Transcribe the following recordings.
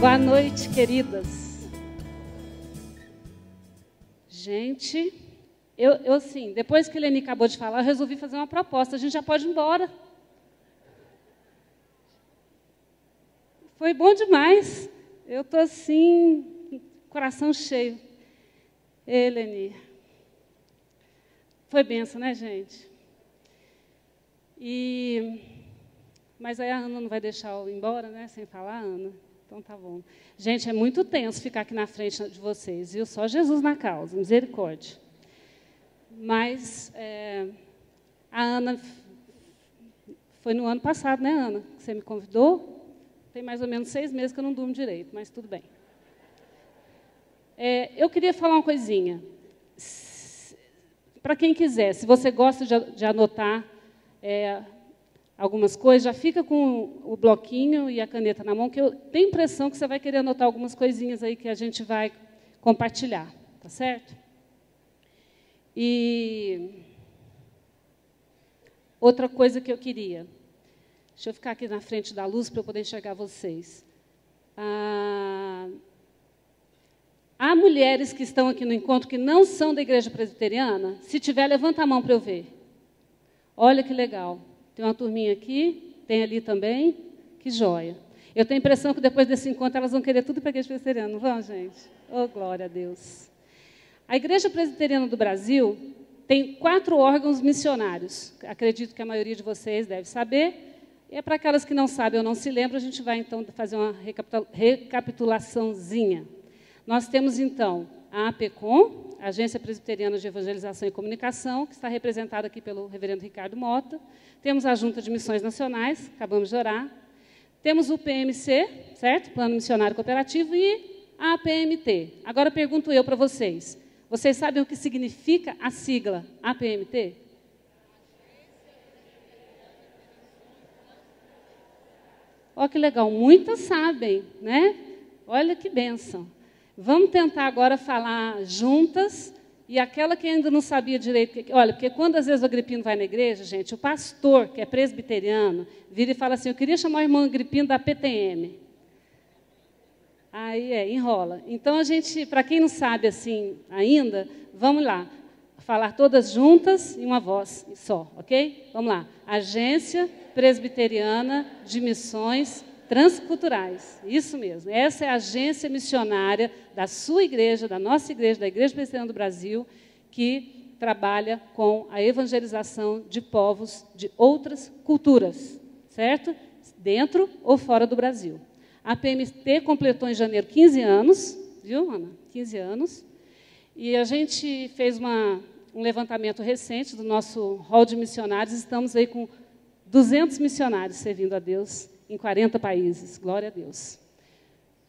Boa noite, queridas. Gente, eu assim, depois que a Eleni acabou de falar, eu resolvi fazer uma proposta. A gente já pode ir embora. Foi bom demais. Eu estou assim, coração cheio. Eleni. Foi benção, né, gente? Mas aí a Ana não vai deixar eu ir embora, né? Sem falar, Ana. Então tá bom. Gente, é muito tenso ficar aqui na frente de vocês, viu? Só Jesus na causa, misericórdia. Mas a Ana, foi no ano passado, né, Ana? Que você me convidou. Tem mais ou menos 6 meses que eu não durmo direito, mas tudo bem. Eu queria falar uma coisinha. Para quem quiser, se você gosta de anotar algumas coisas, já fica com o bloquinho e a caneta na mão, que eu tenho a impressão que você vai querer anotar algumas coisinhas aí que a gente vai compartilhar, tá certo? E outra coisa que eu queria, deixa eu ficar aqui na frente da luz para eu poder enxergar vocês. Há mulheres que estão aqui no encontro que não são da igreja presbiteriana? Se tiver, levanta a mão para eu ver. Olha que legal. Tem uma turminha aqui, tem ali também. Que joia. Eu tenho a impressão que depois desse encontro elas vão querer tudo para a igreja presbiteriana, não vão, gente? Oh, glória a Deus. A Igreja Presbiteriana do Brasil tem 4 órgãos missionários. Acredito que a maioria de vocês deve saber. E para aquelas que não sabem ou não se lembram, a gente vai, então, fazer uma recapitulaçãozinha. Nós temos, então, a APECOM, Agência Presbiteriana de Evangelização e Comunicação, que está representada aqui pelo reverendo Ricardo Mota. Temos a Junta de Missões Nacionais, acabamos de orar. Temos o PMC, certo? Plano Missionário Cooperativo, e a APMT. Agora pergunto eu para vocês. Vocês sabem o que significa a sigla APMT? Olha que legal, muitas sabem, né? Olha que bênção. Vamos tentar agora falar juntas, e aquela que ainda não sabia direito... Olha, porque quando às vezes o Agripino vai na igreja, gente, o pastor, que é presbiteriano, vira e fala assim, eu queria chamar o irmão Agripino da PTM. Aí enrola. Então, a gente, para quem não sabe assim ainda, vamos lá, falar todas juntas em uma voz só, ok? Vamos lá. Agência Presbiteriana de Missões Transculturais. Isso mesmo. Essa é a agência missionária da sua igreja, da nossa igreja, da Igreja Presbiteriana do Brasil, que trabalha com a evangelização de povos de outras culturas, certo? Dentro ou fora do Brasil. A PMT completou em janeiro 15 anos, viu, Ana? 15 anos. E a gente fez um levantamento recente do nosso hall de missionários. Estamos aí com 200 missionários servindo a Deus em 40 países. Glória a Deus.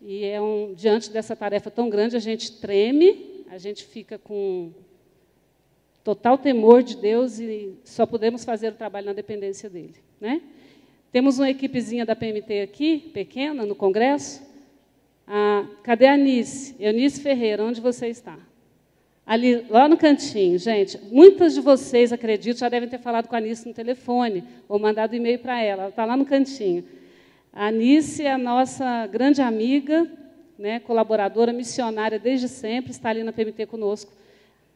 E diante dessa tarefa tão grande, a gente treme, a gente fica com total temor de Deus e só podemos fazer o trabalho na dependência dele, né? Temos uma equipezinha da PMT aqui, pequena, no congresso. Cadê a Anice? Eunice Ferreira, onde você está? Ali, lá no cantinho, gente. Muitas de vocês, acredito, já devem ter falado com a Anice no telefone ou mandado e-mail para ela. Ela está lá no cantinho. A Anice é a nossa grande amiga, né, colaboradora, missionária desde sempre, está ali na PMT conosco.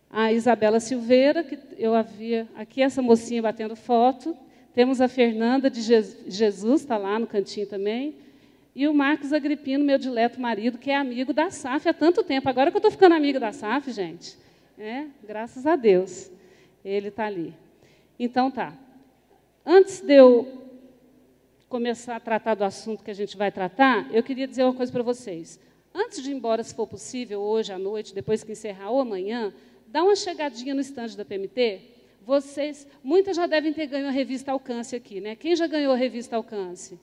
A Isabela Silveira, que eu havia aqui, essa mocinha batendo foto. Temos a Fernanda de Jesus, está lá no cantinho também. E o Marcos Agripino, meu dileto marido, que é amigo da SAF há tanto tempo. Agora que eu estou ficando amigo da SAF, gente. Graças a Deus. Ele está ali. Então, tá. Antes de eu começar a tratar do assunto que a gente vai tratar, eu queria dizer uma coisa para vocês. Antes de ir embora, se for possível, hoje à noite, depois que encerrar, ou amanhã, dá uma chegadinha no estande da PMT. Muitas já devem ter ganho a revista Alcance aqui, né? Quem já ganhou a revista Alcance?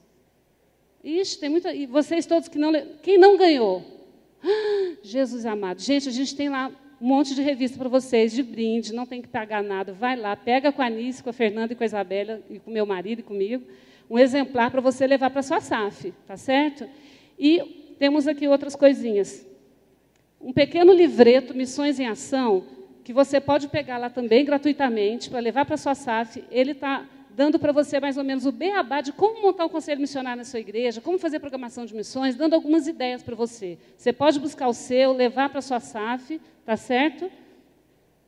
Ixi, tem muita... E vocês todos que não... Quem não ganhou? Jesus amado. Gente, a gente tem lá um monte de revista para vocês, de brinde, não tem que pagar nada. Vai lá, pega com a Anice, com a Fernanda e com a Isabela, e com o meu marido e comigo, um exemplar para você levar para a sua SAF, tá certo? E temos aqui outras coisinhas. Um pequeno livreto, Missões em Ação, que você pode pegar lá também gratuitamente para levar para a sua SAF. Ele está dando para você mais ou menos o beabá de como montar um conselho missionário na sua igreja, como fazer programação de missões, dando algumas ideias para você. Você pode buscar o seu, levar para a sua SAF, tá certo?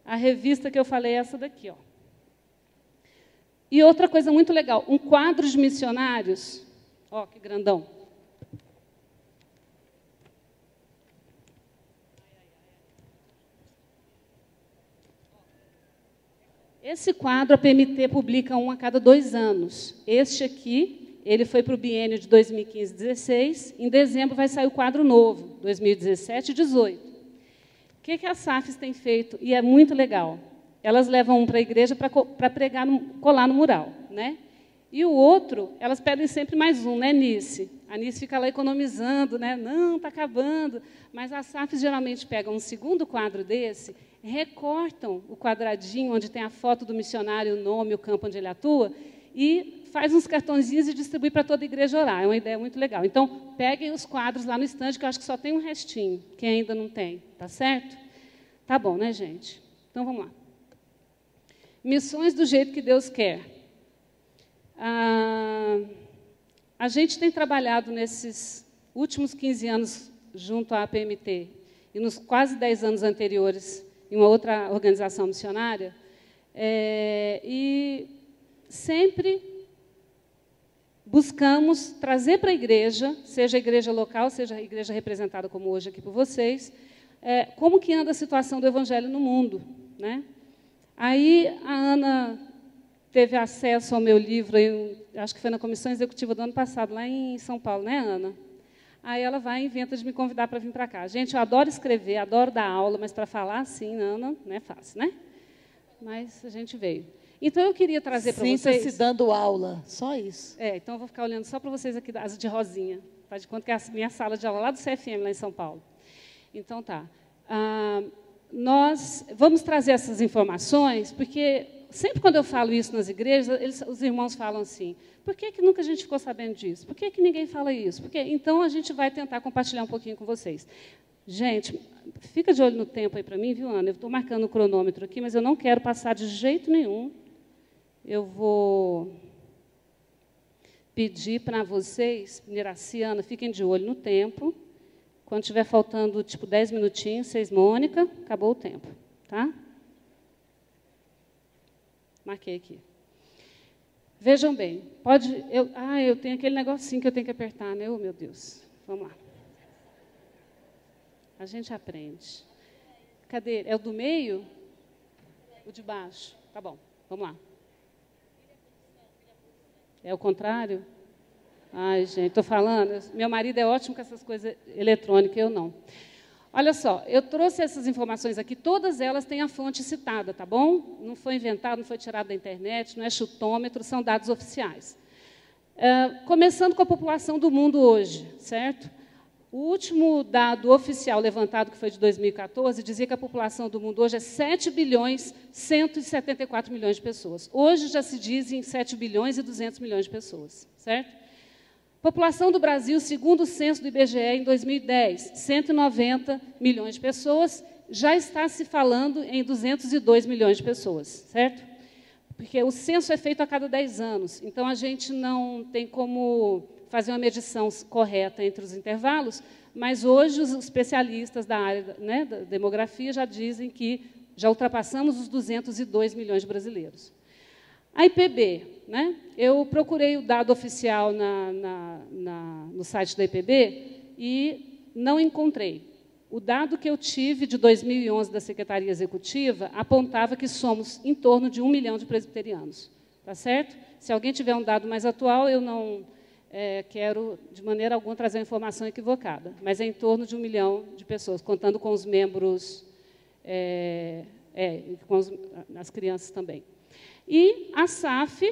A revista que eu falei é essa daqui, ó. E outra coisa muito legal, um quadro de missionários, ó, que grandão. Esse quadro a PMT publica um a cada 2 anos. Este aqui, ele foi para o biênio de 2015-16. Em dezembro vai sair o quadro novo, 2017 e 2018. O que as SAFs têm feito? E é muito legal. Elas levam um para a igreja para pregar, colar no mural, né? E o outro, elas pedem sempre mais um, né, Nice? A Nice fica lá economizando, né? Não, está acabando. Mas as SAFs geralmente pegam um segundo quadro desse, recortam o quadradinho onde tem a foto do missionário, o nome, o campo onde ele atua, e faz uns cartõezinhos e distribui para toda a igreja orar. É uma ideia muito legal. Então, peguem os quadros lá no estande, que eu acho que só tem um restinho, quem ainda não tem. Tá certo? Tá bom, né, gente? Então, vamos lá. Missões do jeito que Deus quer. A gente tem trabalhado nesses últimos 15 anos junto à APMT e nos quase 10 anos anteriores em uma outra organização missionária, e sempre buscamos trazer para a igreja, seja a igreja local, seja a igreja representada como hoje aqui por vocês, como que anda a situação do evangelho no mundo, né? Aí a Ana teve acesso ao meu livro, acho que foi na comissão executiva do ano passado, lá em São Paulo, né, Ana? Aí ela vai e inventa de me convidar para vir para cá. Gente, eu adoro escrever, adoro dar aula, mas para falar assim, Ana, não é fácil, né? Mas a gente veio. Então, eu queria trazer para vocês... Sinta-se dando aula, só isso. Então, eu vou ficar olhando só para vocês aqui, as de rosinha. Faz de conta que é a minha sala de aula lá do CFM, lá em São Paulo. Então, tá. Nós vamos trazer essas informações, porque sempre quando eu falo isso nas igrejas, os irmãos falam assim, por que nunca a gente ficou sabendo disso? Por que ninguém fala isso? Então, a gente vai tentar compartilhar um pouquinho com vocês. Gente, fica de olho no tempo aí para mim, viu, Ana? Eu estou marcando o cronômetro aqui, mas eu não quero passar de jeito nenhum. Eu vou pedir para vocês, Miraci, Ana, fiquem de olho no tempo. Quando estiver faltando, tipo, 10 minutinhos, vocês, Mônica, acabou o tempo, tá? Marquei aqui. Vejam bem, eu tenho aquele negocinho que eu tenho que apertar, né? Oh, meu Deus. Vamos lá. A gente aprende. Cadê? É o do meio? O de baixo? Tá bom, vamos lá. É o contrário? Ai, gente, estou falando. Meu marido é ótimo com essas coisas eletrônicas, eu não. Olha só, eu trouxe essas informações aqui, todas elas têm a fonte citada, tá bom? Não foi inventado, não foi tirado da internet, não é chutômetro, são dados oficiais. Começando com a população do mundo hoje, certo? O último dado oficial levantado, que foi de 2014, dizia que a população do mundo hoje é 7 bilhões 174 milhões de pessoas. Hoje já se diz em 7 bilhões e 200 milhões de pessoas, certo? População do Brasil, segundo o censo do IBGE, em 2010, 190 milhões de pessoas, já está se falando em 202 milhões de pessoas, certo? Porque o censo é feito a cada 10 anos, então a gente não tem como fazer uma medição correta entre os intervalos, mas hoje os especialistas da área, né, da demografia já dizem que já ultrapassamos os 202 milhões de brasileiros. A IPB, né? Eu procurei o dado oficial no site da IPB e não encontrei. O dado que eu tive de 2011 da Secretaria Executiva apontava que somos em torno de 1 milhão de presbiterianos. Tá certo? Se alguém tiver um dado mais atual, eu não quero, de maneira alguma, trazer uma informação equivocada, mas é em torno de 1 milhão de pessoas, contando com os membros, com as crianças também. E a SAF,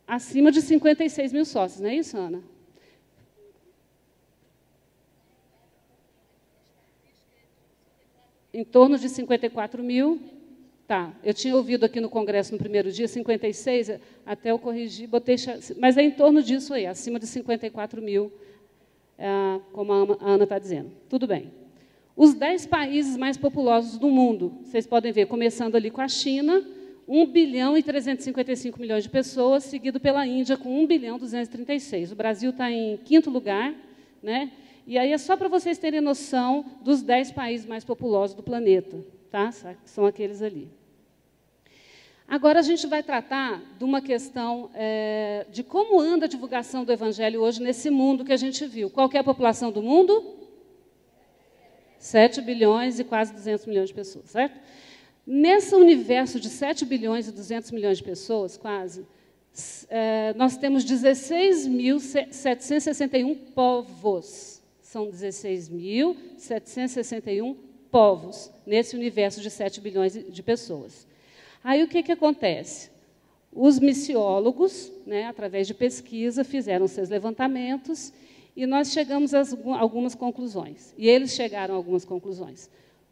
acima de 56 mil sócios, não é isso, Ana? Em torno de 54 mil. Tá, eu tinha ouvido aqui no Congresso no primeiro dia 56, até eu corrigi, botei... Mas é em torno disso aí, acima de 54 mil, como a Ana está dizendo. Tudo bem. Os 10 países mais populosos do mundo, vocês podem ver, começando ali com a China, 1 bilhão e 355 milhões de pessoas, seguido pela Índia com 1 bilhão e 236. O Brasil está em quinto lugar, né? E aí é só para vocês terem noção dos 10 países mais populosos do planeta, tá? São aqueles ali. Agora a gente vai tratar de uma questão de como anda a divulgação do Evangelho hoje nesse mundo que a gente viu. Qual que é a população do mundo? 7 bilhões e quase 200 milhões de pessoas, certo? Nesse universo de 7 bilhões e 200 milhões de pessoas, quase, nós temos 16.761 povos. São 16.761 povos nesse universo de 7 bilhões de pessoas. Aí o que acontece? Os missiólogos, né, através de pesquisa, fizeram seus levantamentos e nós chegamos a algumas conclusões. E eles chegaram a algumas conclusões.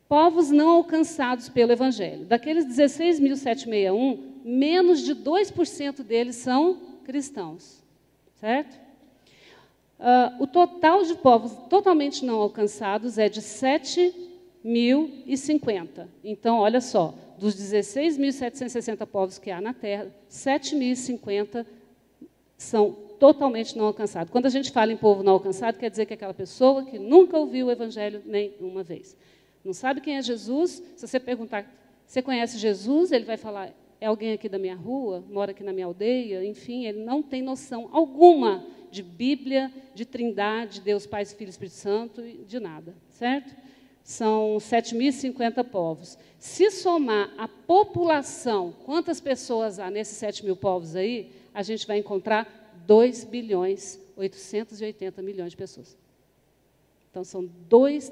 Povos não alcançados pelo Evangelho. Daqueles 16.761, menos de 2% deles são cristãos. Certo? O total de povos totalmente não alcançados é de 7.050. Então, olha só, dos 16.760 povos que há na Terra, 7.050 são totalmente não alcançados. Quando a gente fala em povo não alcançado, quer dizer que é aquela pessoa que nunca ouviu o Evangelho nem uma vez. Não sabe quem é Jesus? Se você perguntar, você conhece Jesus? Ele vai falar, é alguém aqui da minha rua, mora aqui na minha aldeia, enfim, ele não tem noção alguma de Bíblia, de Trindade, Deus, Pai, Filho e Espírito Santo, de nada, certo? São 7.050 povos. Se somar a população, quantas pessoas há nesses 7.000 povos aí, a gente vai encontrar 2 bilhões 880 milhões de pessoas. Então, são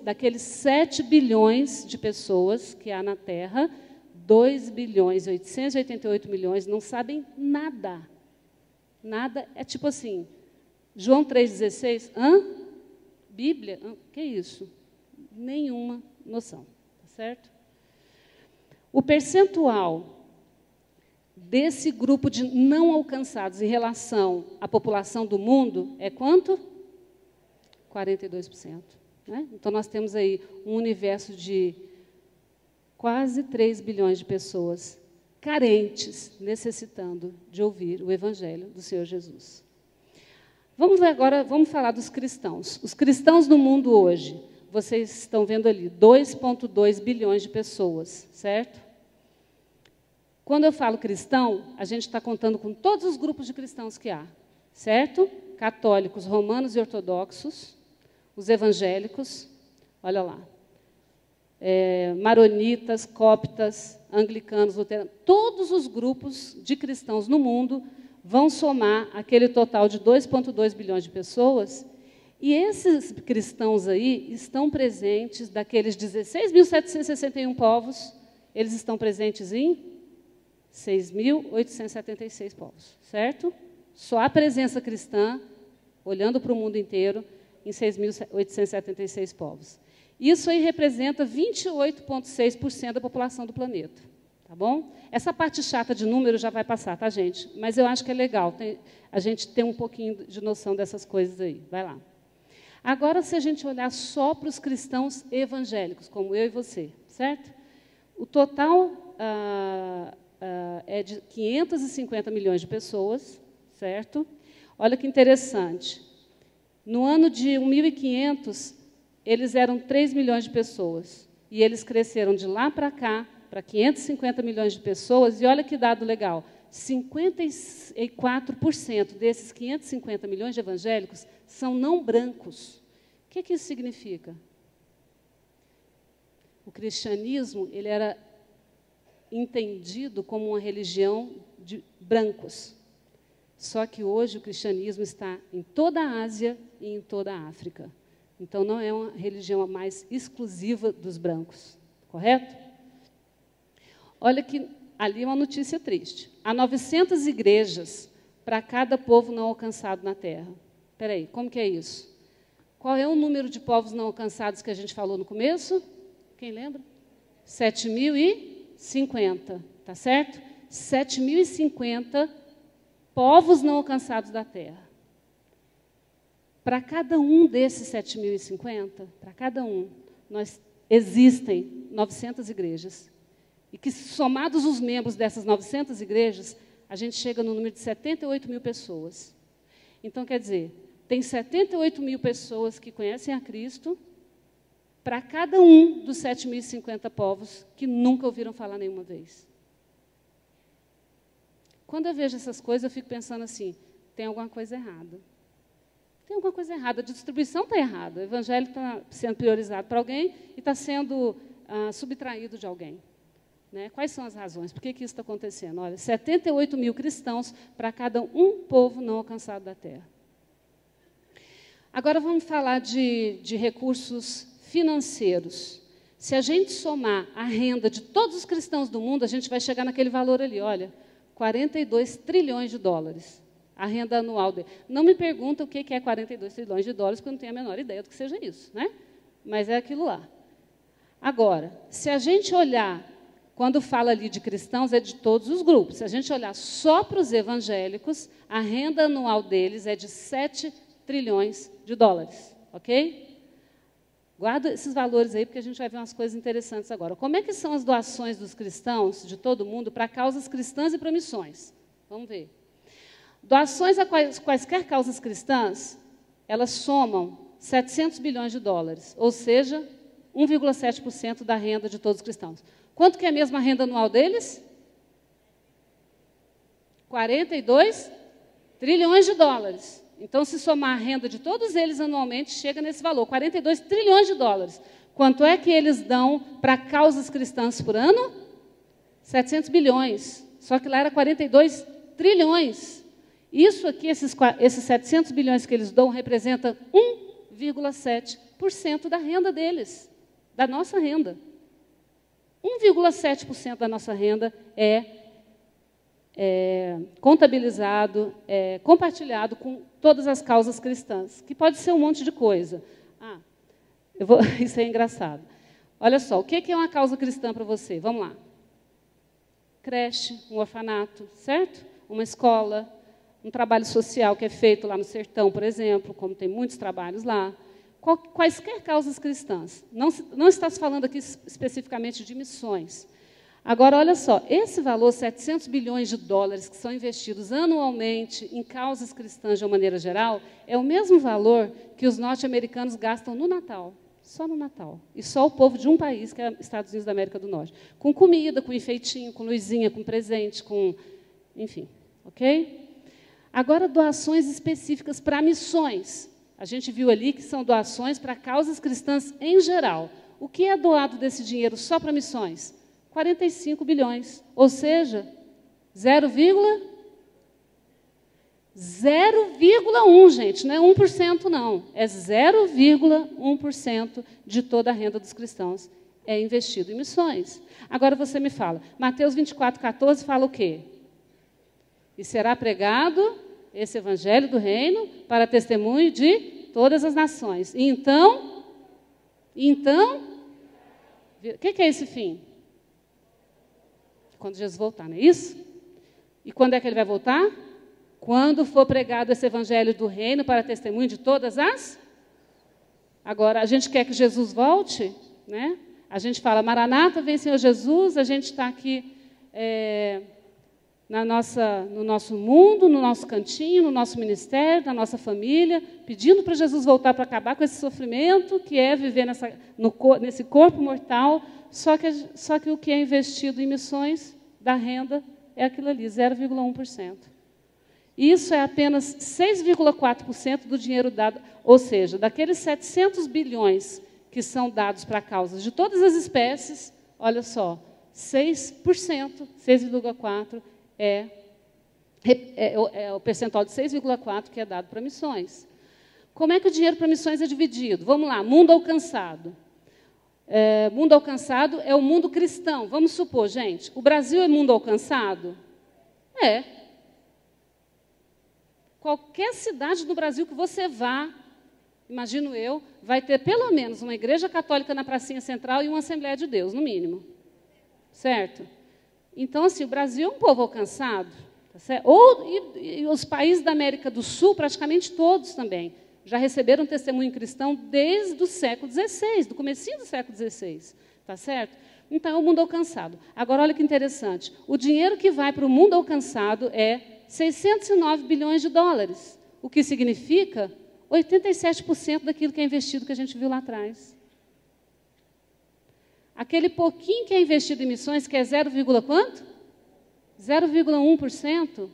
daqueles 7 bilhões de pessoas que há na Terra, 2 bilhões e 888 milhões não sabem nada. Nada, é tipo assim, João 3,16, Bíblia? Que isso? Nenhuma noção, tá certo? O percentual desse grupo de não alcançados em relação à população do mundo é quanto? 42%. Né? Então, nós temos aí um universo de quase 3 bilhões de pessoas carentes, necessitando de ouvir o Evangelho do Senhor Jesus. Vamos ver agora, vamos falar dos cristãos. Os cristãos no mundo hoje, vocês estão vendo ali, 2,2 bilhões de pessoas, certo? Quando eu falo cristão, a gente está contando com todos os grupos de cristãos que há, certo? Católicos, romanos e ortodoxos, os evangélicos, olha lá, maronitas, coptas, anglicanos, luteranos, todos os grupos de cristãos no mundo vão somar aquele total de 2,2 bilhões de pessoas, e esses cristãos aí estão presentes, daqueles 16.761 povos, eles estão presentes em 6.876 povos, certo? Só a presença cristã, olhando para o mundo inteiro, em 6.876 povos. Isso aí representa 28,6% da população do planeta. Tá bom? Essa parte chata de número já vai passar, tá, gente? Mas eu acho que é legal a gente ter um pouquinho de noção dessas coisas aí. Vai lá. Agora, se a gente olhar só para os cristãos evangélicos, como eu e você, certo? O total é de 550 milhões de pessoas, certo? Olha que interessante. No ano de 1500, eles eram 3 milhões de pessoas. E eles cresceram de lá para cá, para 550 milhões de pessoas. E olha que dado legal, 54% desses 550 milhões de evangélicos são não brancos. O que isso significa? O cristianismo ele era entendido como uma religião de brancos. Só que hoje o cristianismo está em toda a Ásia e em toda a África. Então, não é uma religião mais exclusiva dos brancos. Correto? Olha que ali é uma notícia triste. Há 900 igrejas para cada povo não alcançado na Terra. Espera aí, como que é isso? Qual é o número de povos não alcançados que a gente falou no começo? Quem lembra? 7.050, tá certo? 7.050 povos não alcançados da Terra. Para cada um desses 7.050, para cada um, existem 900 igrejas E que, somados os membros dessas 900 igrejas, a gente chega no número de 78 mil pessoas. Então, quer dizer, tem 78 mil pessoas que conhecem a Cristo para cada um dos 7.050 povos que nunca ouviram falar nenhuma vez. Quando eu vejo essas coisas, eu fico pensando assim, tem alguma coisa errada. Tem alguma coisa errada, a distribuição está errada. O evangelho está sendo priorizado para alguém e está sendo subtraído de alguém. Né? Quais são as razões? Por que isso está acontecendo? Olha, 78 mil cristãos para cada um povo não alcançado da terra. Agora vamos falar de recursos financeiros. Se a gente somar a renda de todos os cristãos do mundo, a gente vai chegar naquele valor ali, olha, 42 trilhões de dólares. A renda anual dele. Não me pergunta o que é 42 trilhões de dólares, porque eu não tenho a menor ideia do que seja isso, né? Mas é aquilo lá. Agora, se a gente olhar, quando fala ali de cristãos, é de todos os grupos. Se a gente olhar só para os evangélicos, a renda anual deles é de 7 trilhões de dólares, ok? Guarda esses valores aí, porque a gente vai ver umas coisas interessantes agora. Como é que são as doações dos cristãos, de todo mundo, para causas cristãs e para missões? Vamos ver. Doações a quaisquer causas cristãs, elas somam 700 bilhões de dólares, ou seja, 1,7% da renda de todos os cristãos. Quanto que é a mesma renda anual deles? 42 trilhões de dólares. Então, se somar a renda de todos eles anualmente, chega nesse valor, 42 trilhões de dólares. Quanto é que eles dão para causas cristãs por ano? 700 bilhões. Só que lá era 42 trilhões. Isso aqui, esses 700 bilhões que eles dão, representa 1,7% da renda deles, da nossa renda. 1,7% da nossa renda é contabilizado, compartilhado com todas as causas cristãs, que pode ser um monte de coisa. Isso é engraçado. Olha só, o que é uma causa cristã para você? Vamos lá. Creche, um orfanato, certo? Uma escola, um trabalho social que é feito lá no sertão, por exemplo, como tem muitos trabalhos lá. Quaisquer causas cristãs. Não está se falando aqui especificamente de missões. Agora, olha só, esse valor, 700 bilhões de dólares, que são investidos anualmente em causas cristãs de uma maneira geral, é o mesmo valor que os norte-americanos gastam no Natal, só no Natal. E só o povo de um país, que é Estados Unidos da América do Norte. Com comida, com enfeitinho, com luzinha, com presente, com... enfim, ok? Agora, doações específicas para missões. A gente viu ali que são doações para causas cristãs em geral. O que é doado desse dinheiro só para missões? 45 bilhões, ou seja, 0,1, gente, não é 1% não, é 0,1% de toda a renda dos cristãos é investido em missões. Agora você me fala, Mateus 24,14 fala o quê? E será pregado esse evangelho do reino para testemunho de todas as nações. E então, o que é esse fim? Quando Jesus voltar, não é isso? E quando é que ele vai voltar? Quando for pregado esse evangelho do reino para testemunho de todas as... Agora, a gente quer que Jesus volte, né? A gente fala, Maranata, vem Senhor Jesus, a gente está aqui no nosso mundo, no nosso cantinho, no nosso ministério, na nossa família, pedindo para Jesus voltar para acabar com esse sofrimento que é viver nesse corpo mortal. Só que o que é investido em missões da renda é aquilo ali, 0,1%. Isso é apenas 6,4% do dinheiro dado, ou seja, daqueles 700 bilhões que são dados para causas de todas as espécies, olha só, 6%, 6,4% é o percentual de 6,4% que é dado para missões. Como é que o dinheiro para missões é dividido? Vamos lá, mundo alcançado. Mundo alcançado é o mundo cristão. Vamos supor, gente, o Brasil é mundo alcançado? É. Qualquer cidade no Brasil que você vá, imagino eu, vai ter pelo menos uma igreja católica na pracinha central e uma Assembleia de Deus, no mínimo. Certo? Então, assim, o Brasil é um povo alcançado. Tá certo? E os países da América do Sul, praticamente todos também, já receberam testemunho cristão desde o século XVI, do comecinho do século XVI, tá certo? Então, é o mundo alcançado. Agora, olha que interessante. O dinheiro que vai para o mundo alcançado é 609 bilhões de dólares, o que significa 87% daquilo que é investido que a gente viu lá atrás. Aquele pouquinho que é investido em missões, que é 0, quanto? 0,1%.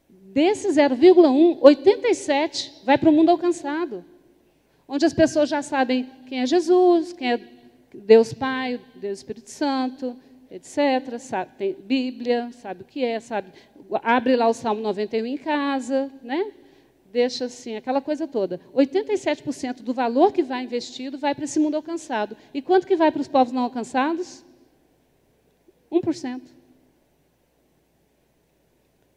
Desse 0,1, 87 vai para o mundo alcançado, onde as pessoas já sabem quem é Jesus, quem é Deus Pai, Deus Espírito Santo, etc. Sabe, tem Bíblia, sabe o que é, sabe, abre lá o Salmo 91 em casa, né? Deixa assim, aquela coisa toda. 87% do valor que vai investido vai para esse mundo alcançado. E quanto que vai para os povos não alcançados? 1%.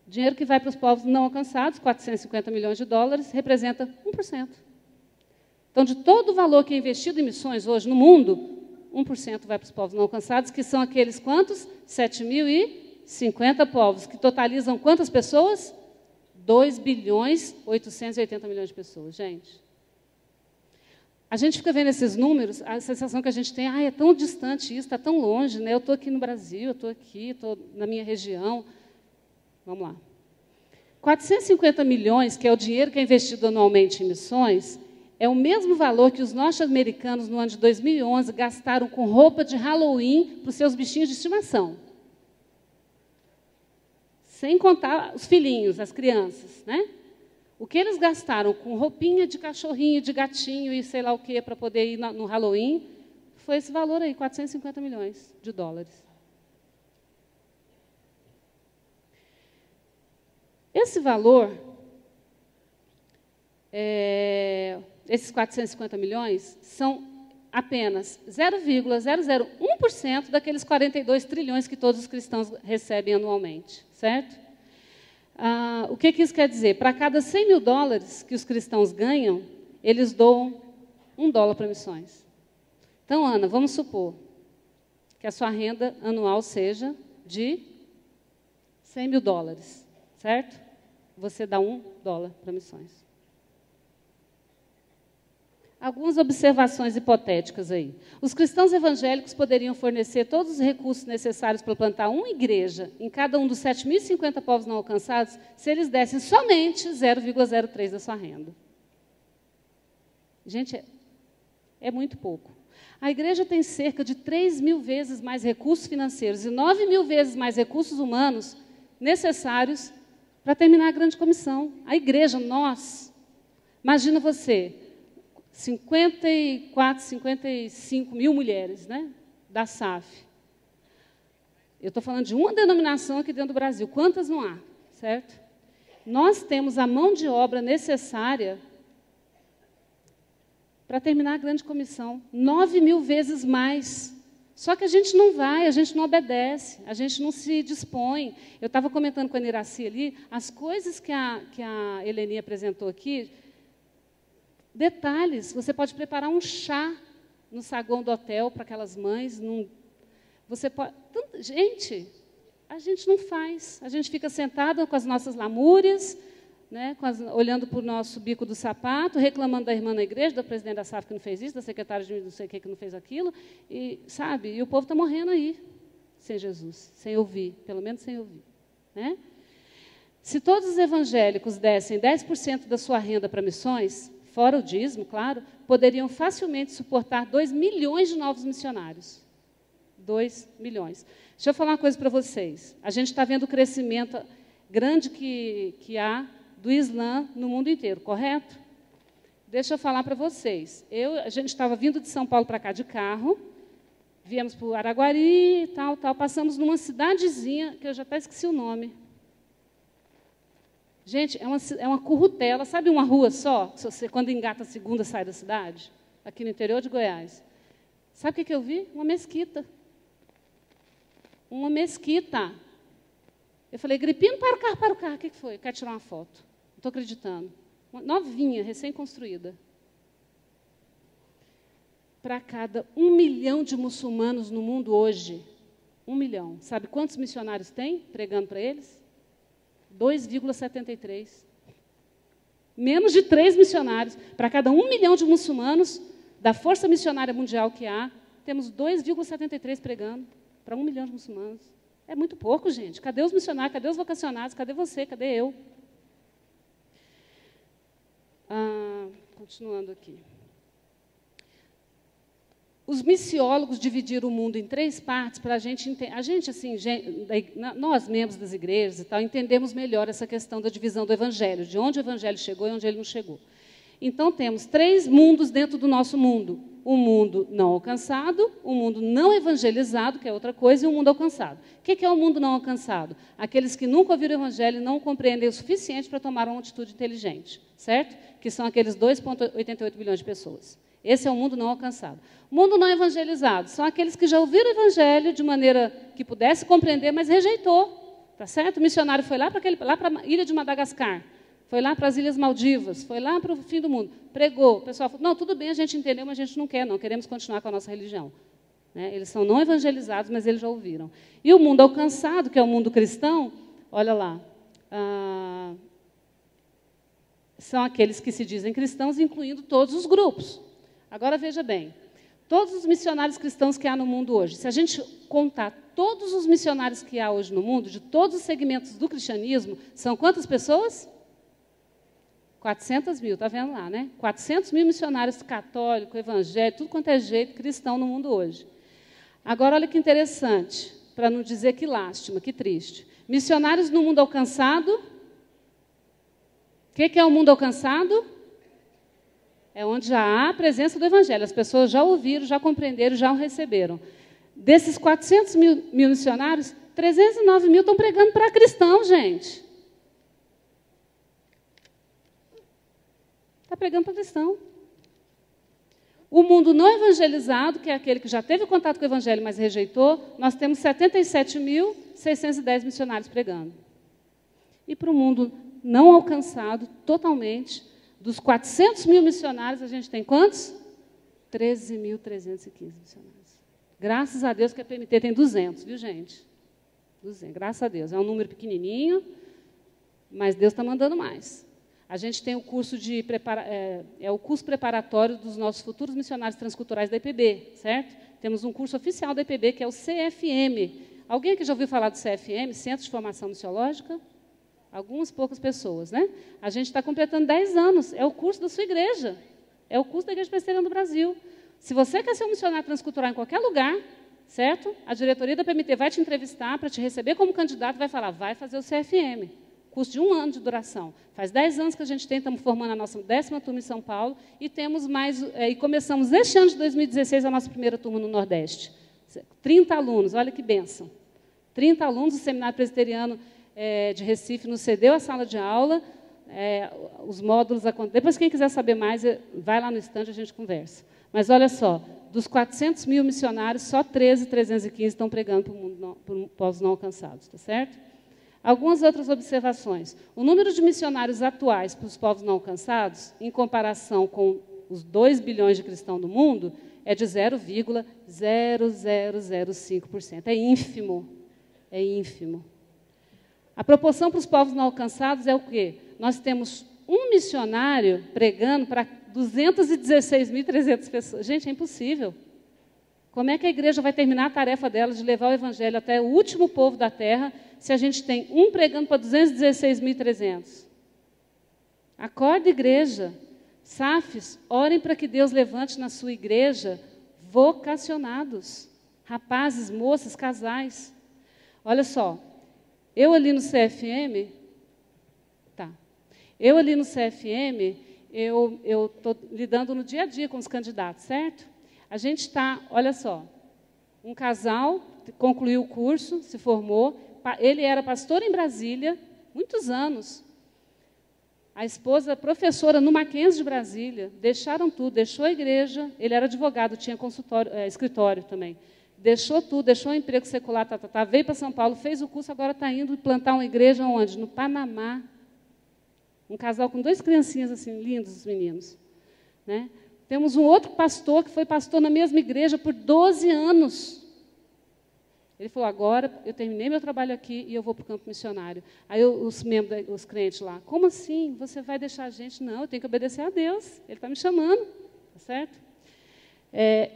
Dinheiro que vai para os povos não alcançados, 450 milhões de dólares, representa 1%. Então, de todo o valor que é investido em missões hoje no mundo, 1% vai para os povos não alcançados, que são aqueles quantos? 7.050 povos, que totalizam quantas pessoas? 2 bilhões 880 milhões de pessoas, gente. A gente fica vendo esses números, a sensação que a gente tem, é tão distante isso, está tão longe, né? Eu estou aqui no Brasil, eu estou aqui, estou na minha região. Vamos lá. 450 milhões, que é o dinheiro que é investido anualmente em missões, é o mesmo valor que os norte-americanos, no ano de 2011, gastaram com roupa de Halloween para os seus bichinhos de estimação. Sem contar os filhinhos, as crianças, né? O que eles gastaram com roupinha de cachorrinho, de gatinho e sei lá o quê para poder ir no Halloween, foi esse valor aí, 450 milhões de dólares. Esse valor, esses 450 milhões, são apenas 0,001% daqueles 42 trilhões que todos os cristãos recebem anualmente, certo? O que isso quer dizer? Para cada 100 mil dólares que os cristãos ganham, eles doam $1 para missões. Então, Ana, vamos supor que a sua renda anual seja de 100 mil dólares, certo? Você dá $1 para missões. Algumas observações hipotéticas aí. Os cristãos evangélicos poderiam fornecer todos os recursos necessários para plantar uma igreja em cada um dos 7.050 povos não alcançados, se eles dessem somente 0,03 da sua renda. Gente, é muito pouco. A igreja tem cerca de 3.000 vezes mais recursos financeiros e 9.000 vezes mais recursos humanos necessários para terminar a grande comissão. A igreja, nós, imagina você, 54, 55 mil mulheres, né, da SAF. Eu estou falando de uma denominação aqui dentro do Brasil. Quantas não há, certo? Nós temos a mão de obra necessária para terminar a grande comissão. 9.000 vezes mais. Só que a gente não vai, a gente não obedece, a gente não se dispõe. Eu estava comentando com a Niraci ali, as coisas que a Eleni apresentou aqui. Detalhes, você pode preparar um chá no saguão do hotel para aquelas mães. Você pode, gente, a gente não faz. A gente fica sentada com as nossas lamúrias, né, olhando para o nosso bico do sapato, reclamando da irmã na igreja, da presidente da SAF que não fez isso, da secretária de não sei o que não fez aquilo. E, sabe, e o povo está morrendo aí, sem Jesus, sem ouvir, pelo menos sem ouvir. Né? Se todos os evangélicos dessem 10% da sua renda para missões, fora o dízimo, claro, poderiam facilmente suportar 2 milhões de novos missionários. 2 milhões. Deixa eu falar uma coisa para vocês. A gente está vendo o crescimento grande que há do Islã no mundo inteiro, correto? Deixa eu falar para vocês. A gente estava vindo de São Paulo para cá de carro, viemos para o Araguari, tal, passamos numa cidadezinha, que eu já até esqueci o nome. Gente, é uma currutela, sabe uma rua só? Você, quando engata a segunda, sai da cidade? Aqui no interior de Goiás. Sabe o que eu vi? Uma mesquita. Uma mesquita. Eu falei, Gripino, para o carro. O que foi? Eu quero tirar uma foto. Não estou acreditando. Uma novinha, recém-construída. Para cada 1 milhão de muçulmanos no mundo hoje, 1 milhão. Sabe quantos missionários tem pregando para eles? 2,73. Menos de 3 missionários. Para cada 1 milhão de muçulmanos, da força missionária mundial que há, temos 2,73 pregando para 1 milhão de muçulmanos. É muito pouco, gente. Cadê os missionários? Cadê os vocacionados? Cadê você? Cadê eu? Continuando aqui. Os missiólogos dividiram o mundo em 3 partes para a gente entender. A gente, assim, nós, membros das igrejas e tal, entendemos melhor essa questão da divisão do evangelho, de onde o evangelho chegou e onde ele não chegou. Então, temos 3 mundos dentro do nosso mundo. O mundo não alcançado, o mundo não evangelizado, que é outra coisa, e o mundo alcançado. O que é o mundo não alcançado? Aqueles que nunca ouviram o evangelho e não compreendem o suficiente para tomar uma atitude inteligente, certo? Que são aqueles 2,88 bilhões de pessoas. Esse é o mundo não alcançado. O mundo não evangelizado são aqueles que já ouviram o evangelho de maneira que pudesse compreender, mas rejeitou, tá certo? O missionário foi lá para a ilha de Madagascar, foi lá para as Ilhas Maldivas, foi lá para o fim do mundo, pregou. O pessoal falou, não, tudo bem, a gente entendeu, mas a gente não quer, não, queremos continuar com a nossa religião. Né? Eles são não evangelizados, mas eles já ouviram. E o mundo alcançado, que é o mundo cristão, olha lá, são aqueles que se dizem cristãos, incluindo todos os grupos. Agora, veja bem, todos os missionários cristãos que há no mundo hoje, se a gente contar todos os missionários que há hoje no mundo, de todos os segmentos do cristianismo, são quantas pessoas? 400 mil, está vendo lá, né? 400 mil missionários católicos, evangélicos, tudo quanto é jeito cristão no mundo hoje. Agora, olha que interessante, para não dizer que lástima, que triste. Missionários no mundo alcançado. O que é o mundo alcançado? É onde já há a presença do evangelho. As pessoas já ouviram, já compreenderam, já o receberam. Desses 400 mil missionários, 309 mil estão pregando para cristão, gente. Está pregando para cristão. O mundo não evangelizado, que é aquele que já teve contato com o evangelho, mas rejeitou, nós temos 77.610 missionários pregando. E para o mundo não alcançado, totalmente, dos 400 mil missionários, a gente tem quantos? 13.315 missionários. Graças a Deus que a PMT tem 200, viu, gente? 200, graças a Deus. É um número pequenininho, mas Deus está mandando mais. A gente tem o curso o curso preparatório dos nossos futuros missionários transculturais da IPB, certo? Temos um curso oficial da IPB, que é o CFM. Alguém que já ouviu falar do CFM, Centro de Formação Missiológica? Algumas poucas pessoas, né? A gente está completando 10 anos. É o curso da sua igreja. É o curso da Igreja Presbiteriana do Brasil. Se você quer ser um missionário transcultural em qualquer lugar, certo? A diretoria da PMT vai te entrevistar para te receber como candidato e vai falar, vai fazer o CFM. Curso de 1 ano de duração. Faz 10 anos que a gente tem, estamos formando a nossa 10ª turma em São Paulo e temos mais, e começamos este ano de 2016 a nossa primeira turma no Nordeste. 30 alunos, olha que bênção. 30 alunos do Seminário Presbiteriano de Recife nos cedeu a sala de aula, os módulos acontecem. Depois, quem quiser saber mais, vai lá no estande e a gente conversa. Mas olha só, dos 400 mil missionários, só 13.315 estão pregando para o mundo, para povos não alcançados, tá certo? Algumas outras observações. O número de missionários atuais para os povos não alcançados, em comparação com os 2 bilhões de cristãos do mundo, é de 0,0005%. É ínfimo. É ínfimo. A proporção para os povos não alcançados é o quê? Nós temos um missionário pregando para 216.300 pessoas. Gente, é impossível. Como é que a igreja vai terminar a tarefa dela de levar o evangelho até o último povo da terra se a gente tem um pregando para 216.300? Acorda, igreja. SAFs, orem para que Deus levante na sua igreja vocacionados. Rapazes, moças, casais. Olha só. Eu ali no CFM, eu estou lidando no dia a dia com os candidatos, certo? A gente está, olha só, um casal concluiu o curso, se formou, ele era pastor em Brasília, muitos anos. A esposa, professora no Mackenzie de Brasília, deixaram tudo, deixou a igreja, ele era advogado, tinha escritório também. Deixou tudo, deixou o emprego secular, veio para São Paulo, fez o curso, agora está indo plantar uma igreja onde? No Panamá. Um casal com 2 criancinhas assim, lindos, os meninos. Né? Temos um outro pastor que foi pastor na mesma igreja por 12 anos. Ele falou, agora eu terminei meu trabalho aqui e eu vou para o campo missionário. Aí os membros, os crentes lá, como assim? Você vai deixar a gente? Não, eu tenho que obedecer a Deus. Ele está me chamando, tá certo?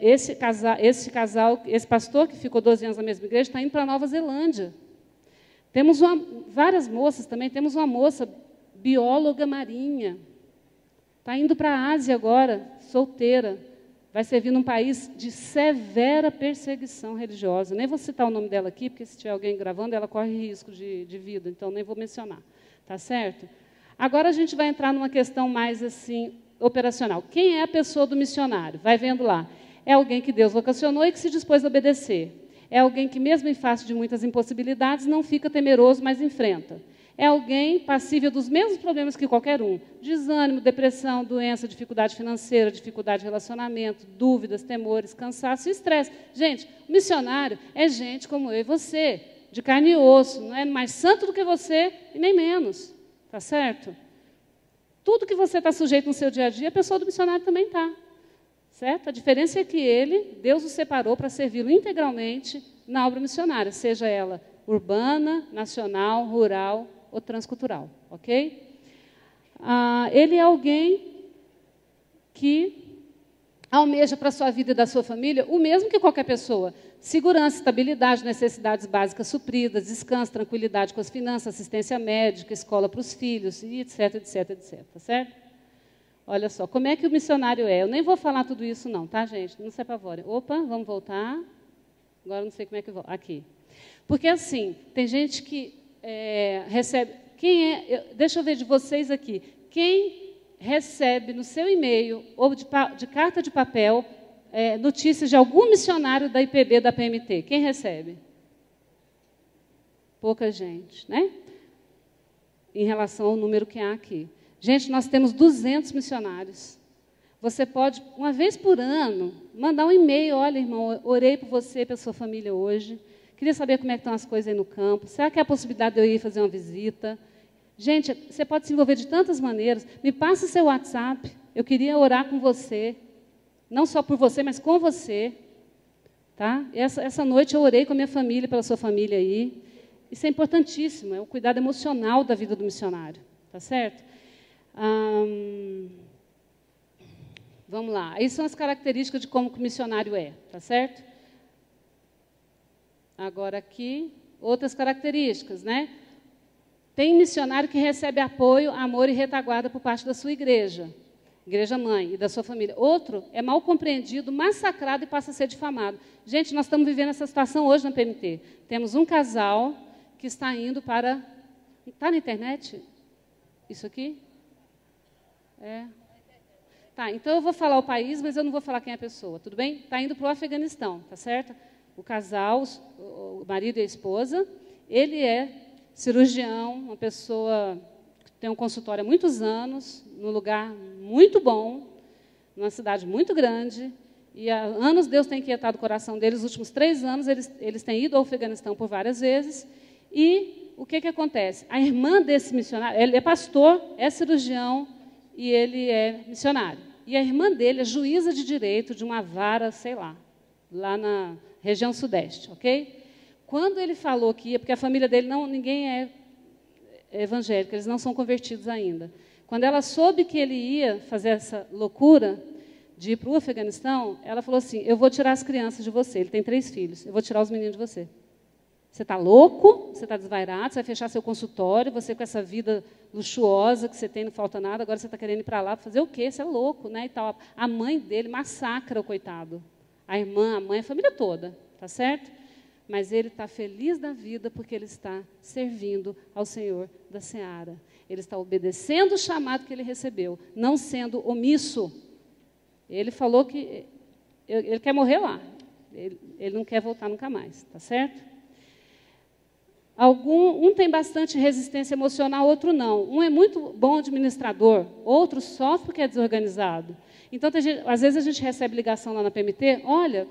Esse pastor que ficou 12 anos na mesma igreja está indo para a Nova Zelândia. Temos várias moças também. Temos uma moça bióloga marinha. Está indo para a Ásia agora, solteira. Vai servir num país de severa perseguição religiosa. Nem vou citar o nome dela aqui, porque se tiver alguém gravando, ela corre risco de vida, então nem vou mencionar. Tá certo? Agora a gente vai entrar numa questão mais assim, operacional. Quem é a pessoa do missionário? Vai vendo lá. É alguém que Deus vocacionou e que se dispôs a obedecer. É alguém que, mesmo em face de muitas impossibilidades, não fica temeroso, mas enfrenta. É alguém passível dos mesmos problemas que qualquer um. Desânimo, depressão, doença, dificuldade financeira, dificuldade de relacionamento, dúvidas, temores, cansaço e estresse. Gente, o missionário é gente como eu e você, de carne e osso, não é mais santo do que você e nem menos. Tá certo? Tudo que você está sujeito no seu dia a dia, a pessoa do missionário também está. Certo? A diferença é que Deus o separou para servi-lo integralmente na obra missionária, seja ela urbana, nacional, rural ou transcultural, ok? Ele é alguém que almeja para a sua vida e da sua família o mesmo que qualquer pessoa. Segurança, estabilidade, necessidades básicas supridas, descanso, tranquilidade com as finanças, assistência médica, escola para os filhos, e etc, etc, etc, tá certo? Olha só, como é que o missionário é? Eu nem vou falar tudo isso não, tá, gente? Não se apavorem. Opa, vamos voltar. Agora não sei como é que eu vou. Aqui. Porque, assim, tem gente que recebe... deixa eu ver de vocês aqui. Quem recebe no seu e-mail ou de carta de papel notícias de algum missionário da IPB, da PMT? Quem recebe? Pouca gente, né? Em relação ao número que há aqui. Gente, nós temos 200 missionários. Você pode, uma vez por ano, mandar um e-mail. Olha, irmão, orei por você e pela sua família hoje. Queria saber como é que estão as coisas aí no campo. Será que há a possibilidade de eu ir fazer uma visita? Gente, você pode se envolver de tantas maneiras. Me passa o seu WhatsApp. Eu queria orar com você. Não só por você, mas com você. Tá? Essa noite eu orei com a minha família, pela sua família aí. Isso é importantíssimo. É o cuidado emocional da vida do missionário. Tá certo? Vamos lá. Aí são as características de como que o missionário é. Tá certo? Agora aqui, outras características, né? Tem missionário que recebe apoio, amor e retaguarda por parte da sua igreja mãe e da sua família. Outro é mal compreendido, massacrado e passa a ser difamado. Gente, nós estamos vivendo essa situação hoje na PMT. Temos um casal que está indo para... Está na internet? Isso aqui? Tá, então eu vou falar o país, mas eu não vou falar quem é a pessoa, tudo bem? Está indo para o Afeganistão, tá certo? O casal, o marido e a esposa, ele é cirurgião, uma pessoa que tem um consultório há muitos anos, num lugar muito bom, numa cidade muito grande, e há anos Deus tem inquietado o coração deles. Os últimos 3 anos eles têm ido ao Afeganistão por várias vezes, e o que acontece? A irmã desse missionário, ele é pastor, é cirurgião, e ele é missionário. E a irmã dele é juíza de direito de uma vara, sei lá na região sudeste, ok? Quando ele falou que ia, porque a família dele, ninguém é evangélico, eles não são convertidos ainda. Quando ela soube que ele ia fazer essa loucura de ir para o Afeganistão, ela falou assim, eu vou tirar as crianças de você. Ele tem 3 filhos, eu vou tirar os meninos de você. Você está louco, você está desvairado, você vai fechar seu consultório, você com essa vida luxuosa que você tem, não falta nada, agora você está querendo ir para lá para fazer o quê? Você é louco, né? E tal. A mãe dele massacra o coitado. A irmã, a mãe, a família toda, tá certo? Mas ele está feliz da vida porque ele está servindo ao Senhor da Seara. Ele está obedecendo o chamado que ele recebeu, não sendo omisso. Ele falou que ele quer morrer lá. Ele não quer voltar nunca mais, tá certo? Um tem bastante resistência emocional, outro não. Um é muito bom administrador, outro sofre porque é desorganizado. Então, às vezes a gente recebe ligação lá na PMT, olha,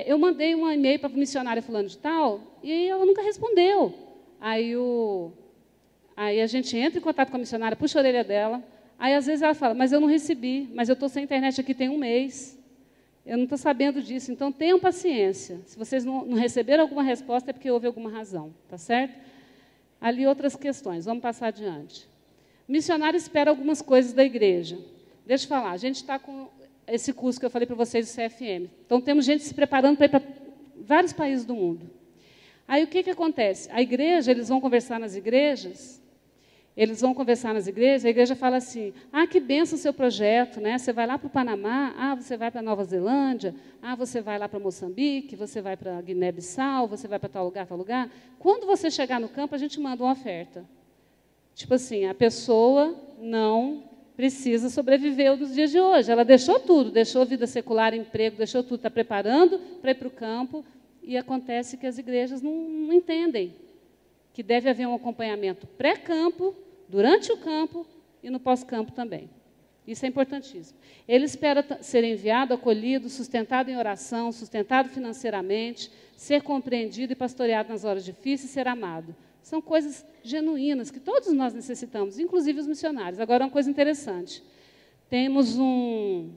eu mandei um e-mail para a missionária fulano de tal, e ela nunca respondeu. Aí a gente entra em contato com a missionária, puxa a orelha dela, aí às vezes ela fala, mas eu não recebi, mas eu estou sem internet aqui tem 1 mês. Eu não estou sabendo disso, então tenham paciência. Se vocês não receberam alguma resposta, é porque houve alguma razão, tá certo? Ali outras questões, vamos passar adiante. O missionário espera algumas coisas da igreja. Deixa eu falar, a gente está com esse curso que eu falei para vocês do CFM. Então, temos gente se preparando para ir para vários países do mundo. Aí, o que acontece? A igreja, eles vão conversar nas igrejas, a igreja fala assim, que bênção o seu projeto, né? Você vai lá para o Panamá, você vai para a Nova Zelândia, você vai lá para Moçambique, você vai para Guiné-Bissau, você vai para tal lugar, tal lugar. Quando você chegar no campo, a gente manda uma oferta. Tipo assim, a pessoa não precisa sobreviver nos dias de hoje. Ela deixou tudo, deixou vida secular, emprego, deixou tudo, está preparando para ir para o campo, e acontece que as igrejas não entendem que deve haver um acompanhamento pré-campo, durante o campo e no pós-campo também. Isso é importantíssimo. Ele espera ser enviado, acolhido, sustentado em oração, sustentado financeiramente, ser compreendido e pastoreado nas horas difíceis e ser amado. São coisas genuínas que todos nós necessitamos, inclusive os missionários. Agora, uma coisa interessante. Temos um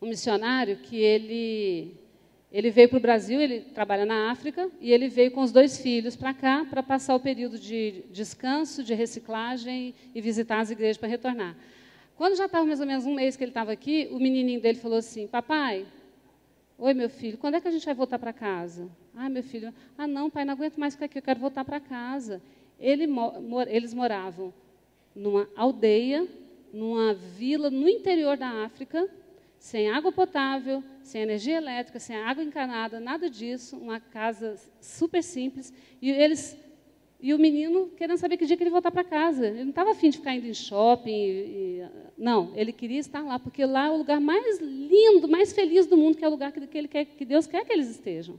missionário que ele veio para o Brasil, ele trabalha na África, e ele veio com os 2 filhos para cá, para passar o período de descanso, de reciclagem e visitar as igrejas para retornar. Quando já estava mais ou menos um mês que ele estava aqui, o menininho dele falou assim, papai, oi, meu filho, quando é que a gente vai voltar para casa? Meu filho, não, pai, não aguento mais ficar aqui, eu quero voltar para casa. Eles moravam numa aldeia, numa vila no interior da África, sem água potável, sem energia elétrica, sem água encanada, nada disso, uma casa super simples. E o menino querendo saber que dia que ele ia voltar para casa. Ele não estava afim de ficar indo em shopping. Não, ele queria estar lá, porque lá é o lugar mais lindo, mais feliz do mundo, que é o lugar que Deus quer que eles estejam.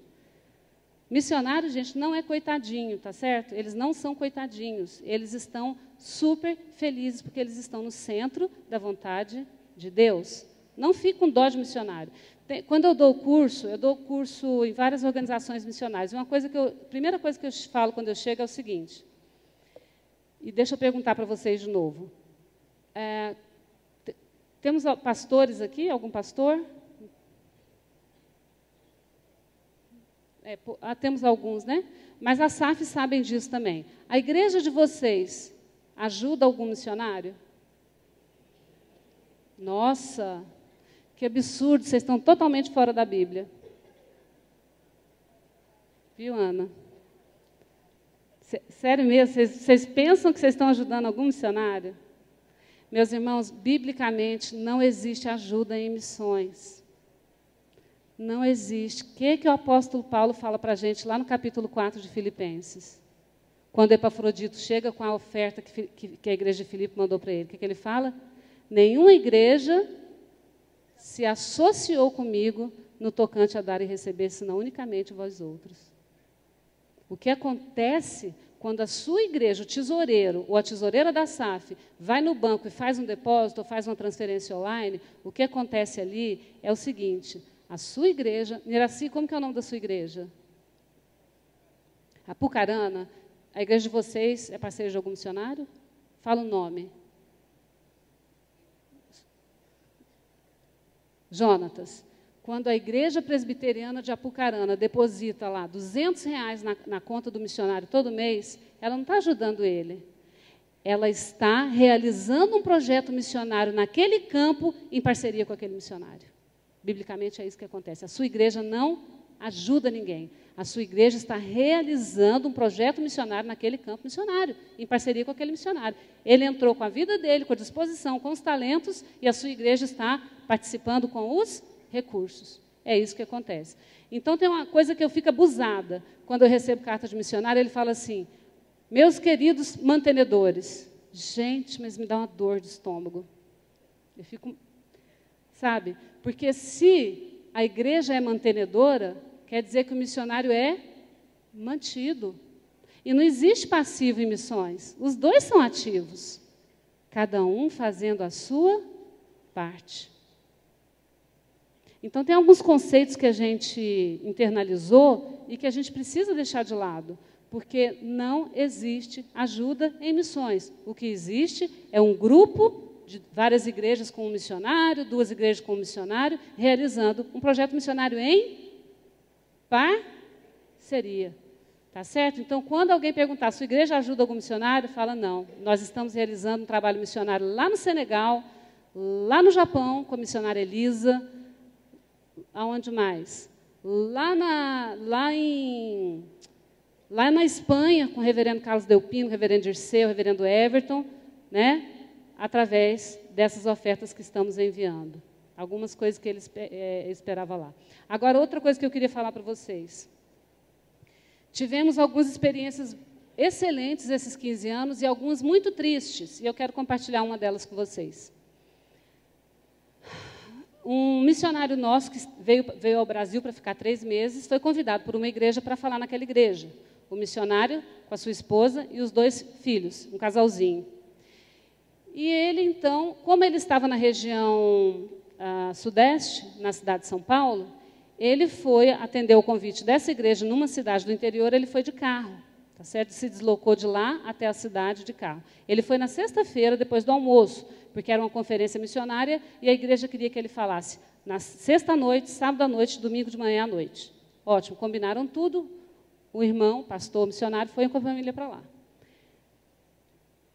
Missionário, gente, não é coitadinho, tá certo? Eles não são coitadinhos. Eles estão super felizes, porque eles estão no centro da vontade de Deus. Não fique com dó de missionário. Quando eu dou curso em várias organizações missionárias. A primeira coisa que eu falo quando eu chego é o seguinte, e deixa eu perguntar para vocês de novo. Temos pastores aqui? Algum pastor? Temos alguns, né? Mas a SAF sabem disso também. A igreja de vocês ajuda algum missionário? Nossa, que absurdo, vocês estão totalmente fora da Bíblia. Viu, Ana? Sério mesmo, vocês pensam que vocês estão ajudando algum missionário? Meus irmãos, biblicamente não existe ajuda em missões. Não existe. O que o apóstolo Paulo fala para a gente lá no capítulo 4 de Filipenses? Quando Epafrodito chega com a oferta que a igreja de Filipe mandou para ele, o que ele fala? Nenhuma igreja se associou comigo no tocante a dar e receber, senão unicamente vós outros. O que acontece quando a sua igreja, o tesoureiro ou a tesoureira da SAF, vai no banco e faz um depósito ou faz uma transferência online, o que acontece ali é o seguinte, a sua igreja, Miraci, como que é o nome da sua igreja? Apucarana, a igreja de vocês é parceira de algum missionário? Fala o nome. Jonatas, quando a igreja presbiteriana de Apucarana deposita lá R$200 na conta do missionário todo mês, ela não está ajudando ele. Ela está realizando um projeto missionário naquele campo em parceria com aquele missionário. Biblicamente é isso que acontece. A sua igreja não ajuda ninguém. A sua igreja está realizando um projeto missionário naquele campo missionário, em parceria com aquele missionário. Ele entrou com a vida dele, com a disposição, com os talentos, e a sua igreja está participando com os recursos. É isso que acontece. Então, tem uma coisa que eu fico abusada. Quando eu recebo carta de missionário, ele fala assim, meus queridos mantenedores. Gente, mas me dá uma dor de estômago. Eu fico, sabe? Porque se a igreja é mantenedora, quer dizer que o missionário é mantido. E não existe passivo em missões. Os dois são ativos. Cada um fazendo a sua parte. Então, tem alguns conceitos que a gente internalizou e que a gente precisa deixar de lado, porque não existe ajuda em missões. O que existe é um grupo de várias igrejas com um missionário, 2 igrejas com um missionário, realizando um projeto missionário em parceria. Tá certo? Então, quando alguém perguntar, sua igreja ajuda algum missionário? Fala, não. Nós estamos realizando um trabalho missionário lá no Senegal, lá no Japão, com a missionária Elisa. Aonde mais? Lá na Espanha, com o reverendo Carlos Delpino, o reverendo Dirceu, o reverendo Everton, né? Através dessas ofertas que estamos enviando. Algumas coisas que ele esperava lá. Agora, outra coisa que eu queria falar para vocês. Tivemos algumas experiências excelentes esses 15 anos e algumas muito tristes, e eu quero compartilhar uma delas com vocês. Um missionário nosso que veio ao Brasil para ficar 3 meses, foi convidado por uma igreja para falar naquela igreja. O missionário com a sua esposa e os 2 filhos, um casalzinho. E ele, então, como ele estava na região sudeste, na cidade de São Paulo, ele foi atender o convite dessa igreja numa cidade do interior, ele foi de carro, tá certo? Se deslocou de lá até a cidade de carro. Ele foi na sexta-feira, depois do almoço, porque era uma conferência missionária, e a igreja queria que ele falasse na sexta-noite, sábado à noite, domingo de manhã à noite. Ótimo, combinaram tudo. O irmão, pastor, missionário, foi com a família para lá.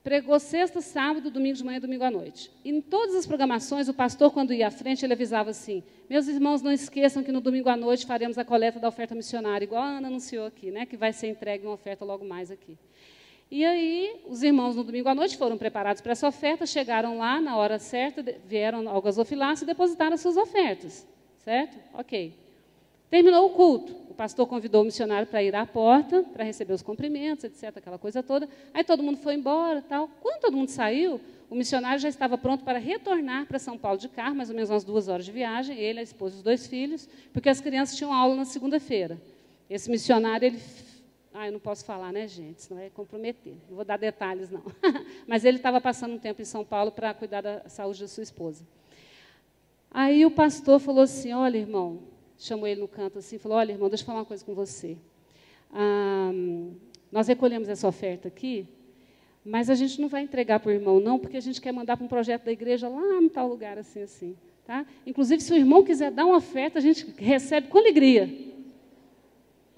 Pregou sexta, sábado, domingo de manhã e domingo à noite. E em todas as programações, o pastor, quando ia à frente, ele avisava assim: meus irmãos, não esqueçam que no domingo à noite faremos a coleta da oferta missionária, igual a Ana anunciou aqui, né, que vai ser entregue uma oferta logo mais aqui. E aí, os irmãos, no domingo à noite, foram preparados para essa oferta, chegaram lá na hora certa, vieram ao gasofilácio e depositaram as suas ofertas. Certo? Ok. Terminou o culto. O pastor convidou o missionário para ir à porta, para receber os cumprimentos, etc., aquela coisa toda. Aí todo mundo foi embora, tal. Quando todo mundo saiu, o missionário já estava pronto para retornar para São Paulo de carro, mais ou menos umas 2 horas de viagem, ele, a esposa e os 2 filhos, porque as crianças tinham aula na segunda-feira. Esse missionário, ele... eu não posso falar, né, gente? Senão vai comprometer. Não vou dar detalhes, não. Mas ele estava passando um tempo em São Paulo para cuidar da saúde da sua esposa. Aí o pastor falou assim: olha, irmão, chamou ele no canto assim, falou: olha, irmão, deixa eu falar uma coisa com você. Nós recolhemos essa oferta aqui, mas a gente não vai entregar para o irmão, não, porque a gente quer mandar para um projeto da igreja lá em tal lugar, assim, assim. Tá? Inclusive, se o irmão quiser dar uma oferta, a gente recebe com alegria.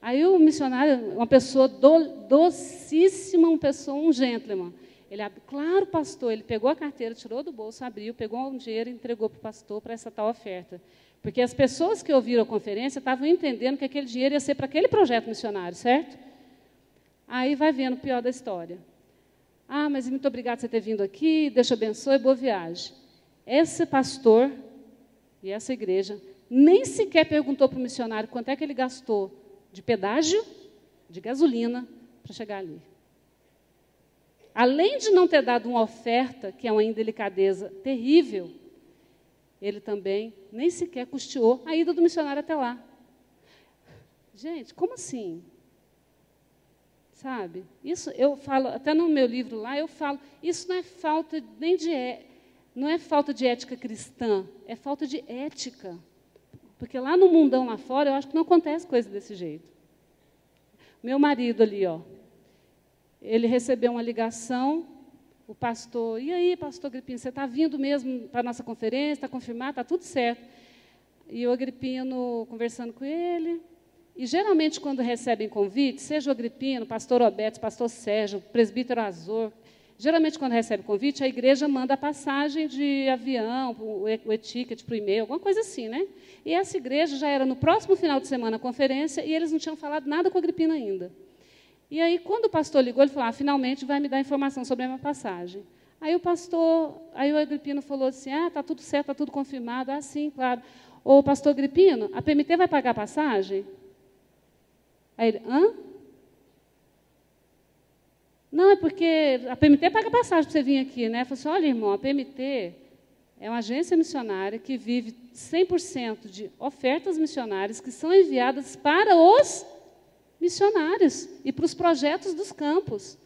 Aí o missionário, uma pessoa docíssima, um gentleman. Ele abre, claro, pastor, ele pegou a carteira, tirou do bolso, abriu, pegou um dinheiro e entregou para o pastor para essa tal oferta. Porque as pessoas que ouviram a conferência estavam entendendo que aquele dinheiro ia ser para aquele projeto missionário, certo? Aí vai vendo o pior da história. Mas muito obrigado por você ter vindo aqui, Deus te abençoe, boa viagem. Esse pastor e essa igreja nem sequer perguntou para o missionário quanto é que ele gastou de pedágio, de gasolina, para chegar ali. Além de não ter dado uma oferta, que é uma indelicadeza terrível, ele também nem sequer custeou a ida do missionário até lá. Gente, como assim? Sabe? Isso eu falo, até no meu livro lá, eu falo, isso não é falta nem não é falta de ética cristã, é falta de ética. Porque lá no mundão lá fora, eu acho que não acontece coisa desse jeito. Meu marido ali, ó, ele recebeu uma ligação, o pastor, e aí, pastor Agripino, você está vindo mesmo para a nossa conferência, está confirmado, está tudo certo. E o Agripino conversando com ele, e geralmente quando recebem convite, seja o Agripino, pastor Roberto, pastor Sérgio, presbítero Azor, geralmente quando recebe convite, a igreja manda a passagem de avião, o e-ticket para o e-mail, alguma coisa assim, né? E essa igreja já era no próximo final de semana a conferência, e eles não tinham falado nada com o Agripino ainda. E aí, quando o pastor ligou, ele falou: finalmente vai me dar informação sobre a minha passagem. Aí o Agripino falou assim: está tudo certo, está tudo confirmado. Sim, claro. Ô, pastor Agripino, a PMT vai pagar a passagem? Aí ele: Não, é porque a PMT paga a passagem para você vir aqui, né? Eu falei assim: olha, irmão, a PMT é uma agência missionária que vive 100% de ofertas missionárias que são enviadas para os missionários e para os projetos dos campos.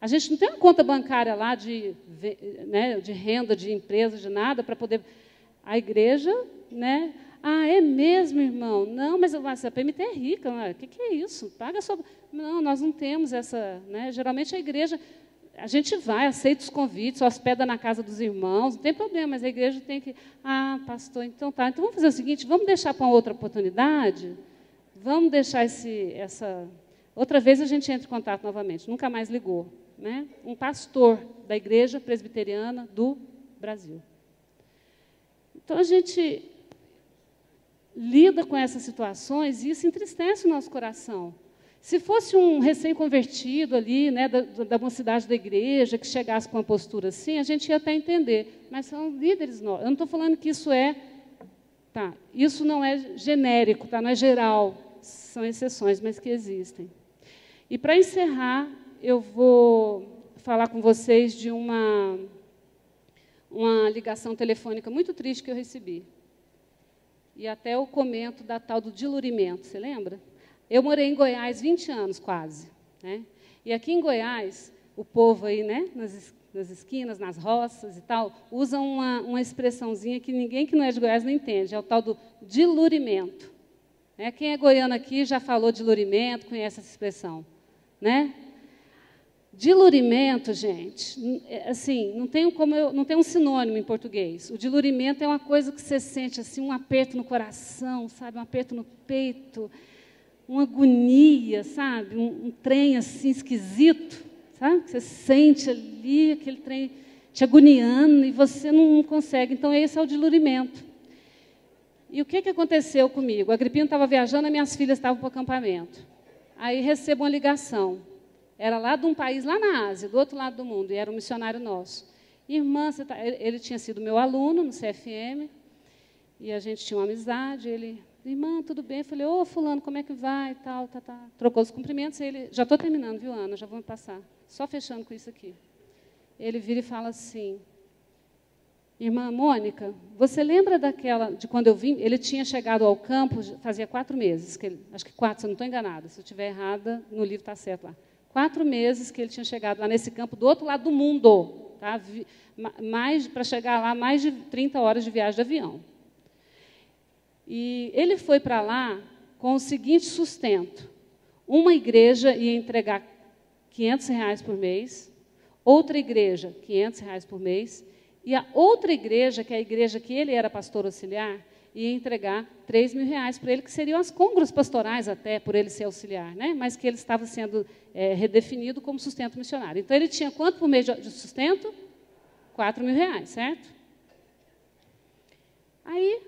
A gente não tem uma conta bancária lá de renda, de empresa, de nada, para poder... A igreja, né? É mesmo, irmão? Não, mas a PMT é rica. O que é isso? Paga só... Não, nós não temos essa... Né? Geralmente a igreja... A gente vai, aceita os convites, hospeda na casa dos irmãos, não tem problema, mas a igreja tem que... pastor, então tá. Então vamos fazer o seguinte, vamos deixar para uma outra oportunidade... Vamos deixar essa... Outra vez a gente entra em contato novamente. Nunca mais ligou. Né? Um pastor da igreja presbiteriana do Brasil. Então, a gente lida com essas situações e isso entristece o nosso coração. Se fosse um recém-convertido ali, né, da mocidade da igreja, que chegasse com uma postura assim, a gente ia até entender. Mas são líderes novos. Eu não estou falando que isso é... Tá, isso não é genérico, tá, não é geral. São exceções, mas que existem. E, para encerrar, eu vou falar com vocês de uma ligação telefônica muito triste que eu recebi. E até eu comento da tal do dilurimento, você lembra? Eu morei em Goiás 20 anos, quase. Né? E aqui em Goiás, o povo aí, né, nas esquinas, nas roças e tal, usa uma expressãozinha que ninguém que não é de Goiás não entende, é o tal do dilurimento. Quem é goiano aqui já falou dilurimento, conhece essa expressão. Né? Dilurimento, gente, assim, não tem um sinônimo em português. O dilurimento é uma coisa que você sente assim, um aperto no coração, sabe, um aperto no peito, uma agonia, sabe, um trem assim esquisito, sabe, que você sente ali aquele trem te agoniando e você não consegue. Então esse é o dilurimento. E o que aconteceu comigo? A Agripina estava viajando, as minhas filhas estavam para o acampamento. Aí recebo uma ligação. Era lá de um país, lá na Ásia, do outro lado do mundo, e era um missionário nosso. Irmã, ele tinha sido meu aluno no CFM, e a gente tinha uma amizade. Ele, irmã, tudo bem? Eu falei, ô, fulano, como é que vai? Tal, tá. Trocou os cumprimentos, e ele, já estou terminando, viu, Ana? Já vou me passar. Só fechando com isso aqui. Ele vira e fala assim, irmã Mônica, você lembra de quando eu vim? Ele tinha chegado ao campo, fazia 4 meses, acho que 4, se eu não estou enganada. Se eu estiver errada, no livro está certo lá. 4 meses que ele tinha chegado lá nesse campo, do outro lado do mundo. Tá? Para chegar lá, mais de 30 horas de viagem de avião. E ele foi para lá com o seguinte sustento. Uma igreja ia entregar R$500 por mês, outra igreja, R$500 por mês, e a outra igreja, que é a igreja que ele era pastor auxiliar, ia entregar R$3.000 para ele, que seriam as cônguras pastorais até, por ele ser auxiliar, né? Mas que ele estava sendo redefinido como sustento missionário. Então, ele tinha quanto por mês de sustento? R$4.000, certo? Aí,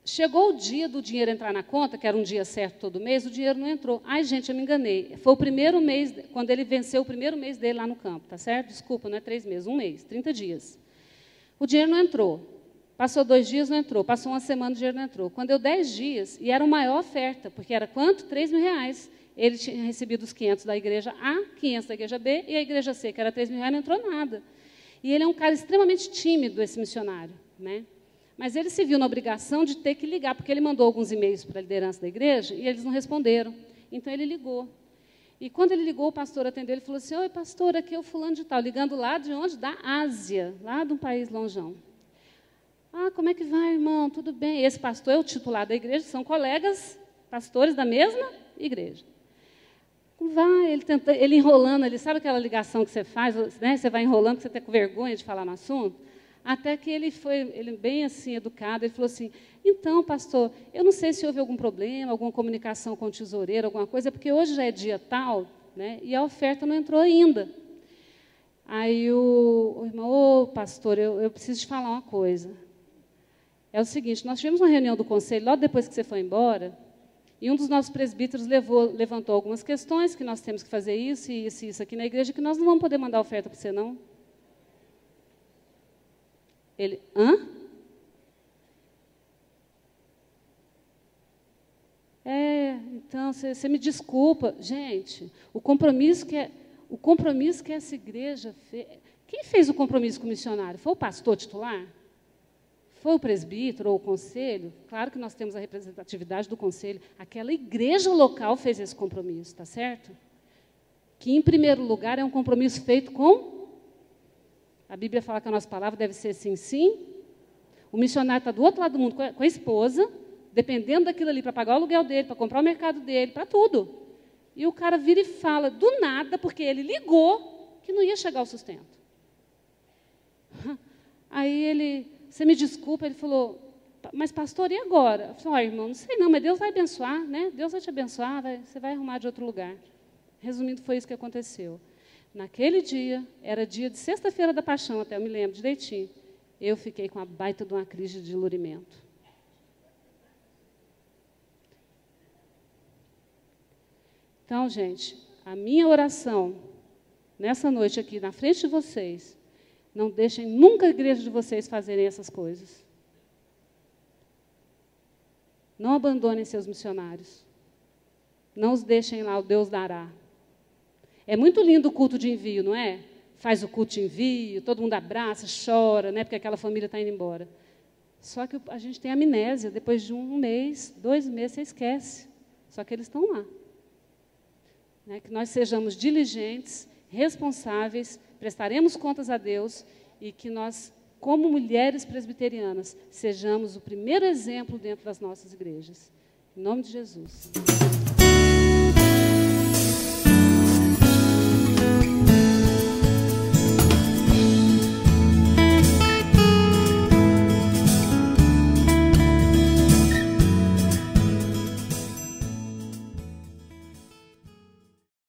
chegou o dia do dinheiro entrar na conta, que era um dia certo todo mês, o dinheiro não entrou. Ai, gente, eu me enganei. Foi o primeiro mês, quando ele venceu o primeiro mês dele lá no campo, tá certo? Desculpa, não é 3 meses, 1 mês, 30 dias. O dinheiro não entrou. Passou 2 dias, não entrou. Passou 1 semana, o dinheiro não entrou. Quando deu 10 dias, e era uma maior oferta, porque era quanto? R$3.000. Ele tinha recebido os 500 da igreja A, 500 da igreja B, e a igreja C, que era R$3.000, não entrou nada. E ele é um cara extremamente tímido, esse missionário, né? Mas ele se viu na obrigação de ter que ligar, porque ele mandou alguns e-mails para a liderança da igreja, e eles não responderam. Então, ele ligou. E quando ele ligou, o pastor atendeu, ele falou assim, oi, pastor, aqui é o fulano de tal, ligando lá de onde? Da Ásia, lá de um país lonjão. Ah, como é que vai, irmão? Tudo bem. Esse pastor é o titular da igreja, são colegas pastores da mesma igreja. Vai, ele enrolando ali, sabe aquela ligação que você faz, né? Você vai enrolando, que você está com vergonha de falar no assunto? Até que ele bem assim, educado, ele falou assim, então, pastor, eu não sei se houve algum problema, alguma comunicação com o tesoureiro, alguma coisa, porque hoje já é dia tal, né, e a oferta não entrou ainda. Aí o irmão, pastor, eu preciso te falar uma coisa. É o seguinte, nós tivemos uma reunião do conselho, logo depois que você foi embora, e um dos nossos presbíteros levantou algumas questões, que nós temos que fazer isso e isso aqui na igreja, que nós não vamos poder mandar oferta para você, não. Ele, hã? Então, você me desculpa. Gente, o compromisso que essa igreja fez... Quem fez o compromisso com o missionário? Foi o pastor titular? Foi o presbítero ou o conselho? Claro que nós temos a representatividade do conselho. Aquela igreja local fez esse compromisso, tá certo? Que, em primeiro lugar, é um compromisso feito com... A Bíblia fala que a nossa palavra deve ser sim, sim. O missionário está do outro lado do mundo com a esposa, dependendo daquilo ali para pagar o aluguel dele, para comprar o mercado dele, para tudo. E o cara vira e fala, do nada, porque ele ligou, que não ia chegar o sustento. Aí ele, você me desculpa, ele falou, mas pastor, e agora? Eu falei, irmão, não sei não, mas Deus vai abençoar, né? Deus vai te abençoar, você vai arrumar de outro lugar. Resumindo, foi isso que aconteceu. Naquele dia, era dia de sexta-feira da paixão, até eu me lembro direitinho, eu fiquei com a baita de uma crise de dilurimento. Então, gente, a minha oração, nessa noite aqui, na frente de vocês, não deixem nunca a igreja de vocês fazerem essas coisas. Não abandonem seus missionários. Não os deixem lá, o Deus dará. É muito lindo o culto de envio, não é? Faz o culto de envio, todo mundo abraça, chora, né? Porque aquela família está indo embora. Só que a gente tem amnésia, depois de 1 mês, 2 meses, você esquece. Só que eles estão lá. Né? Que nós sejamos diligentes, responsáveis, prestaremos contas a Deus e que nós, como mulheres presbiterianas, sejamos o primeiro exemplo dentro das nossas igrejas. Em nome de Jesus.